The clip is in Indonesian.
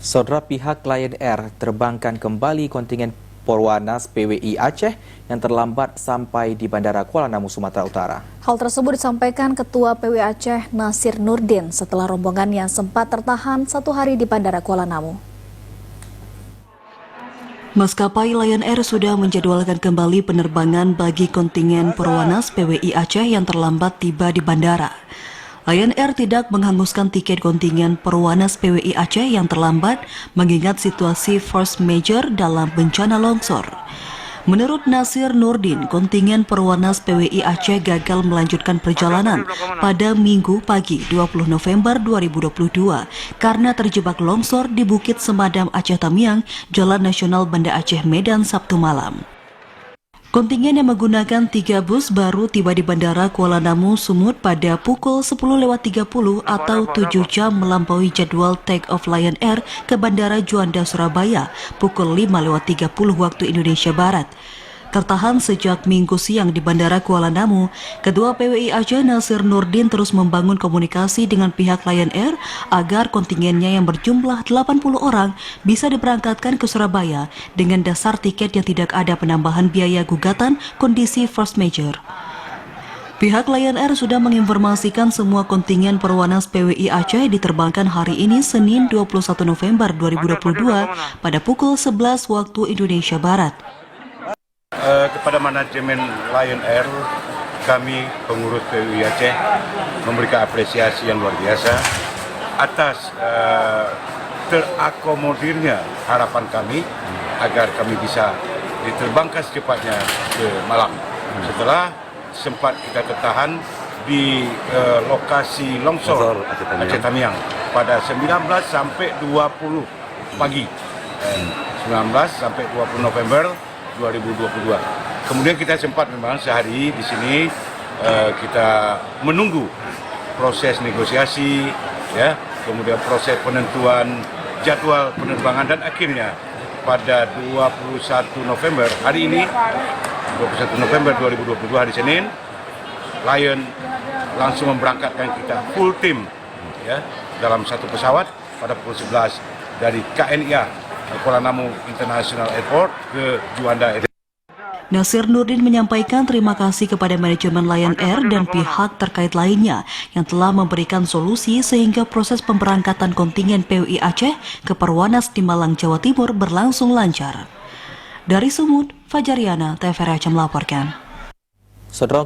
Saudara, pihak Lion Air terbangkan kembali kontingen Perwanas PWI Aceh yang terlambat sampai di Bandara Kuala Namu, Sumatera Utara. Hal tersebut disampaikan Ketua PWI Aceh Nasir Nurdin setelah rombongan yang sempat tertahan 1 hari di Bandara Kuala Namu. Maskapai Lion Air sudah menjadwalkan kembali penerbangan bagi kontingen Perwanas PWI Aceh yang terlambat tiba di bandara. Lion Air tidak menghanguskan tiket kontingen Perwanas PWI Aceh yang terlambat mengingat situasi force majeure dalam bencana longsor. Menurut Nasir Nurdin, kontingen Perwanas PWI Aceh gagal melanjutkan perjalanan pada Minggu pagi 20 November 2022 karena terjebak longsor di Bukit Semadam Aceh Tamiang, Jalan Nasional Banda Aceh Medan Sabtu malam. Kontingen yang menggunakan 3 bus baru tiba di Bandara Kuala Namu, Sumut pada pukul 10.30 atau 7 jam melampaui jadwal take-off Lion Air ke Bandara Juanda, Surabaya pukul 5.30 waktu Indonesia Barat. Tertahan sejak Minggu siang di Bandara Kuala Namu, Ketua PWI Aceh Nasir Nurdin terus membangun komunikasi dengan pihak Lion Air agar kontingennya yang berjumlah 80 orang bisa diberangkatkan ke Surabaya dengan dasar tiket yang tidak ada penambahan biaya gugatan kondisi force majeure. Pihak Lion Air sudah menginformasikan semua kontingen Perwanas PWI Aceh diterbangkan hari ini Senin 21 November 2022 pada pukul 11 waktu Indonesia Barat. Kepada manajemen Lion Air, kami pengurus PWI Aceh memberikan apresiasi yang luar biasa atas terakomodirnya harapan kami agar kami bisa diterbangkan secepatnya ke Malang. Setelah sempat kita tertahan di lokasi longsor Aceh Tamiang pada 19 sampai 20 pagi, 19 sampai 20 November 2022. Kemudian kita sempat memang sehari di sini kita menunggu proses negosiasi, ya, kemudian proses penentuan jadwal penerbangan dan akhirnya pada 21 November hari ini, 21 November 2022 hari Senin, Lion langsung memberangkatkan kita full team, ya, dalam satu pesawat pada pukul 11 dari KNIA Kuala Namu International Airport ke Juanda. Nasir Nurdin menyampaikan terima kasih kepada manajemen Lion Air dan pihak terkait lainnya yang telah memberikan solusi sehingga proses pemberangkatan kontingen PWI Aceh ke Perwanas di Malang, Jawa Timur berlangsung lancar. Dari Sumut, Fajariana, TVRI Aceh melaporkan. Saudara,